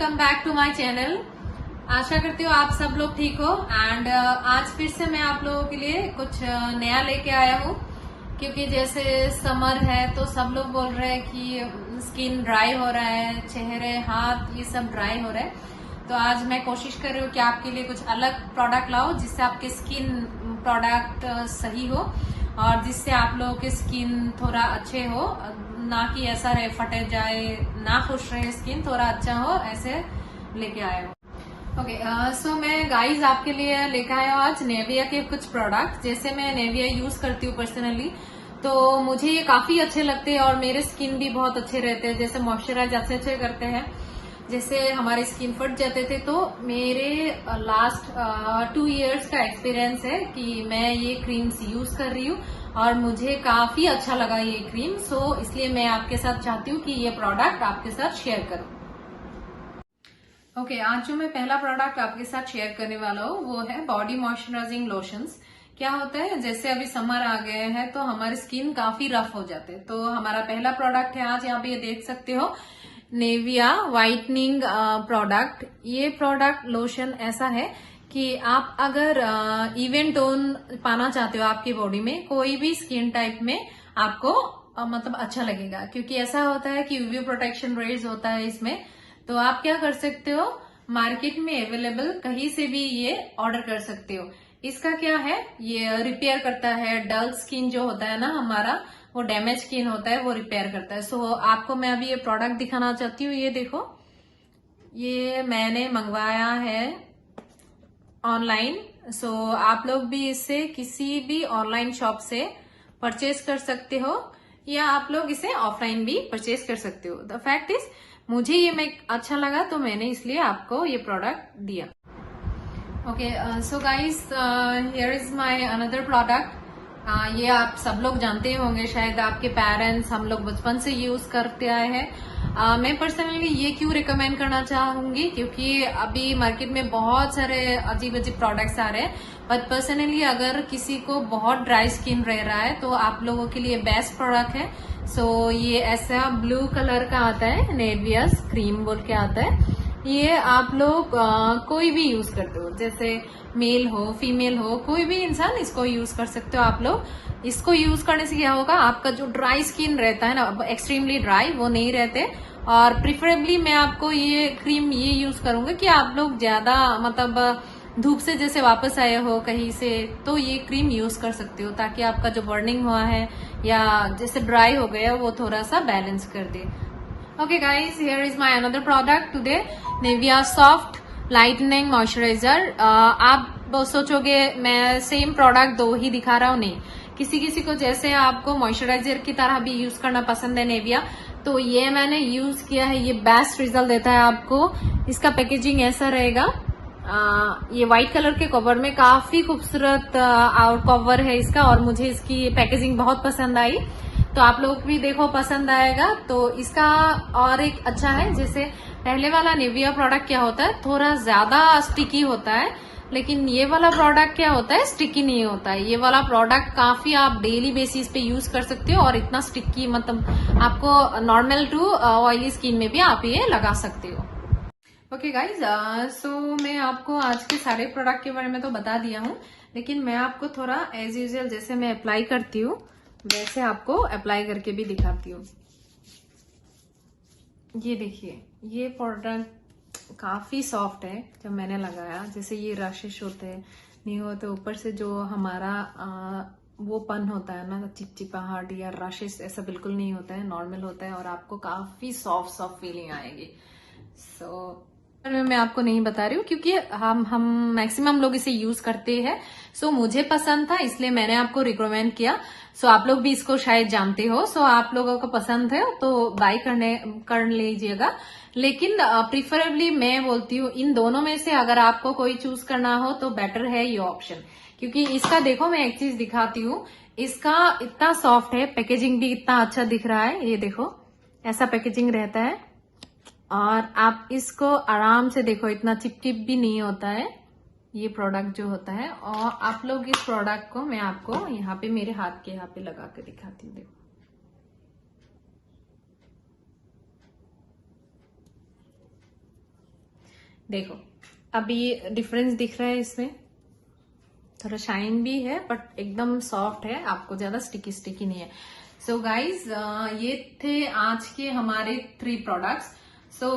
Welcome back to my channel. आशा करती हूँ आप सब लोग ठीक हो। एंड आज फिर से मैं आप लोगों के लिए कुछ नया लेके आया हूँ, क्योंकि जैसे समर है तो सब लोग बोल रहे हैं कि स्किन ड्राई हो रहा है, चेहरे हाथ ये सब ड्राई हो रहा है। तो आज मैं कोशिश कर रही हूँ कि आपके लिए कुछ अलग प्रोडक्ट लाओ जिससे आपके स्किन प्रोडक्ट सही हो और जिससे आप लोगों के स्किन थोड़ा अच्छे हो, ना कि ऐसा रहे फटे जाए, ना खुश रहे स्किन, थोड़ा अच्छा हो, ऐसे लेके आया हूँ। ओके, सो मैं गाइज आपके लिए लेके आया हूँ आज नेविया के कुछ प्रोडक्ट। जैसे मैं नेविया यूज करती हूँ पर्सनली, तो मुझे ये काफी अच्छे लगते हैं और मेरे स्किन भी बहुत अच्छे रहते हैं। जैसे मॉइस्चराइज अच्छे करते हैं, जैसे हमारे स्किन फट जाते थे। तो मेरे लास्ट 2 इयर्स का एक्सपीरियंस है कि मैं ये क्रीम्स यूज कर रही हूँ और मुझे काफी अच्छा लगा ये क्रीम। सो इसलिए मैं आपके साथ चाहती हूँ कि ये प्रोडक्ट आपके साथ शेयर करूँ। ओके, आज जो मैं पहला प्रोडक्ट आपके साथ शेयर करने वाला हूँ वो है बॉडी मॉइस्चराइजिंग लोशंस। क्या होता है, जैसे अभी समर आ गए हैं तो हमारी स्किन काफी रफ हो जाते हैं। तो हमारा पहला प्रोडक्ट है आज, यहाँ पे ये देख सकते हो, नेविया व्हाइटनिंग प्रोडक्ट। ये प्रोडक्ट लोशन ऐसा है कि आप अगर इवन टोन पाना चाहते हो आपकी बॉडी में, कोई भी स्किन टाइप में, आपको मतलब अच्छा लगेगा। क्योंकि ऐसा होता है कि यूवी प्रोटेक्शन रेज होता है इसमें। तो आप क्या कर सकते हो, मार्केट में अवेलेबल कहीं से भी ये ऑर्डर कर सकते हो। इसका क्या है, ये रिपेयर करता है डल स्किन जो होता है ना हमारा, वो डैमेज स्किन होता है, वो रिपेयर करता है। सो आपको मैं अभी ये प्रोडक्ट दिखाना चाहती हूँ। ये देखो, ये मैंने मंगवाया है ऑनलाइन। सो आप लोग भी इससे किसी भी ऑनलाइन शॉप से परचेज कर सकते हो या आप लोग इसे ऑफलाइन भी परचेज कर सकते हो। द फैक्ट इज मुझे ये अच्छा लगा तो मैंने इसलिए आपको ये प्रोडक्ट दिया। Okay, so guys, here is my another product. ये आप सब लोग जानते होंगे, शायद आपके पेरेंट्स, हम लोग बचपन से यूज करते आए हैं। मैं पर्सनली ये क्यों रिकमेंड करना चाहूंगी, क्योंकि अभी मार्केट में बहुत सारे अजीब अजीब प्रोडक्ट्स आ रहे हैं। बट पर्सनली अगर किसी को बहुत ड्राई स्किन रह रहा है तो आप लोगों के लिए बेस्ट प्रोडक्ट है। सो ये ऐसा ब्लू कलर का आता है, नेवियस क्रीम बोल के आता है। ये आप लोग कोई भी यूज करते हो, जैसे मेल हो फीमेल हो, कोई भी इंसान इसको यूज कर सकते हो। आप लोग इसको यूज करने से क्या होगा, आपका जो ड्राई स्किन रहता है ना, एक्सट्रीमली ड्राई, वो नहीं रहते। और प्रिफरेबली मैं आपको ये क्रीम ये यूज करूंगा कि आप लोग ज्यादा मतलब धूप से जैसे वापस आए हो कहीं से, तो ये क्रीम यूज कर सकते हो, ताकि आपका जो बर्निंग हुआ है या जैसे ड्राई हो गया वो थोड़ा सा बैलेंस कर दे। Okay guys, here is my another product today, Nivea Soft Lightening Moisturizer। आप सोचोगे मैं सेम प्रोडक्ट दो ही दिखा रहा हूँ, नहीं। किसी किसी को जैसे आपको मॉइस्चराइजर की तरह भी यूज करना पसंद है नेविया, तो ये मैंने यूज किया है, ये बेस्ट रिजल्ट देता है आपको। इसका पैकेजिंग ऐसा रहेगा, ये व्हाइट कलर के कवर में, काफी खूबसूरत कवर है इसका, और मुझे इसकी पैकेजिंग बहुत पसंद आई। तो आप लोग भी देखो पसंद आएगा। तो इसका और एक अच्छा है, जैसे पहले वाला नेविया प्रोडक्ट क्या होता है, थोड़ा ज्यादा स्टिकी होता है, लेकिन ये वाला प्रोडक्ट क्या होता है, स्टिकी नहीं होता है। ये वाला प्रोडक्ट काफी आप डेली बेसिस पे यूज कर सकते हो और इतना स्टिकी, मतलब आपको नॉर्मल टू ऑयली स्किन में भी आप ये लगा सकते हो। ओके गाइज, सो मैं आपको आज के सारे प्रोडक्ट के बारे में तो बता दिया हूँ, लेकिन मैं आपको थोड़ा एज यूजुअल जैसे मैं अप्लाई करती हूँ वैसे आपको अप्लाई करके भी दिखाती हूँ। ये देखिए, ये प्रोडक्ट काफी सॉफ्ट है। जब मैंने लगाया, जैसे ये रशेस होते हैं नहीं होते, ऊपर से जो हमारा वो पन होता है ना, चिपचिपाहट या रशेस, ऐसा बिल्कुल नहीं होता है, नॉर्मल होता है और आपको काफी सॉफ्ट सॉफ्ट फीलिंग आएगी। सो मैं आपको नहीं बता रही हूँ क्योंकि हम मैक्सिमम लोग इसे यूज करते हैं। सो मुझे पसंद था इसलिए मैंने आपको रिकमेंड किया। सो आप लोग भी इसको शायद जानते हो, सो आप लोगों को पसंद है तो बाय कर लीजिएगा। लेकिन प्रिफरेबली मैं बोलती हूँ इन दोनों में से अगर आपको कोई चूज करना हो तो बेटर है ये ऑप्शन। क्योंकि इसका देखो, मैं एक चीज दिखाती हूँ, इसका इतना सॉफ्ट है, पैकेजिंग भी इतना अच्छा दिख रहा है। ये देखो, ऐसा पैकेजिंग रहता है और आप इसको आराम से देखो, इतना चिपचिप भी नहीं होता है ये प्रोडक्ट जो होता है। और आप लोग इस प्रोडक्ट को मैं आपको यहाँ पे मेरे हाथ के यहाँ पे लगा के दिखाती हूँ। देखो, देखो अभी डिफरेंस दिख रहा है इसमें, थोड़ा शाइन भी है बट एकदम सॉफ्ट है, आपको ज्यादा स्टिकी स्टिकी नहीं है। सो गाइज ये थे आज के हमारे 3 प्रोडक्ट्स। सो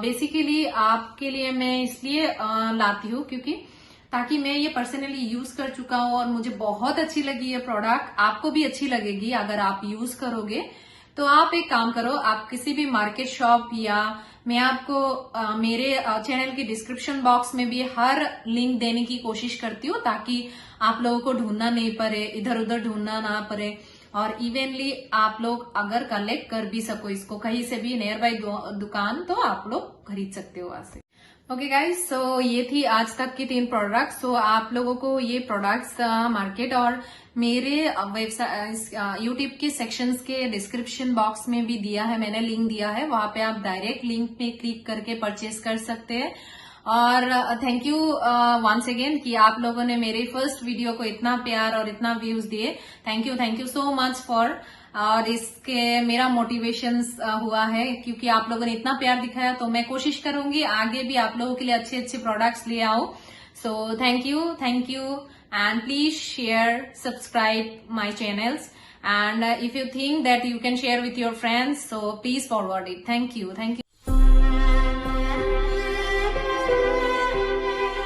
बेसिकली आपके लिए मैं इसलिए लाती हूँ क्योंकि ताकि मैं ये पर्सनली यूज कर चुका हूँ और मुझे बहुत अच्छी लगी ये प्रोडक्ट, आपको भी अच्छी लगेगी अगर आप यूज करोगे। तो आप एक काम करो, आप किसी भी मार्केट शॉप या मैं आपको मेरे चैनल के डिस्क्रिप्शन बॉक्स में भी हर लिंक देने की कोशिश करती हूँ ताकि आप लोगों को ढूंढना नहीं पड़े, इधर उधर ढूंढना ना पड़े, और इवनली आप लोग अगर कलेक्ट कर भी सको इसको कहीं से भी नियर बाई दुकान, तो आप लोग खरीद सकते हो वहां से। ओके गाइज, सो ये थी आज तक की 3 प्रोडक्ट्स। सो आप लोगों को ये प्रोडक्ट्स मार्केट और मेरे वेबसाइट यूट्यूब के सेक्शंस के डिस्क्रिप्शन बॉक्स में भी दिया है, मैंने लिंक दिया है, वहां पे आप डायरेक्ट लिंक पे क्लिक करके परचेज कर सकते हैं। और थैंक यू वंस अगेन कि आप लोगों ने मेरे फर्स्ट वीडियो को इतना प्यार और इतना व्यूज दिए। Thank you so much for, और इसके मेरा मोटिवेशन हुआ है क्योंकि आप लोगों ने इतना प्यार दिखाया, तो मैं कोशिश करूंगी आगे भी आप लोगों के लिए अच्छे अच्छे प्रोडक्ट्स ले आओ। So thank you and please share, subscribe my channels, and if you think that you can share with your friends, so please forward it. Thank you.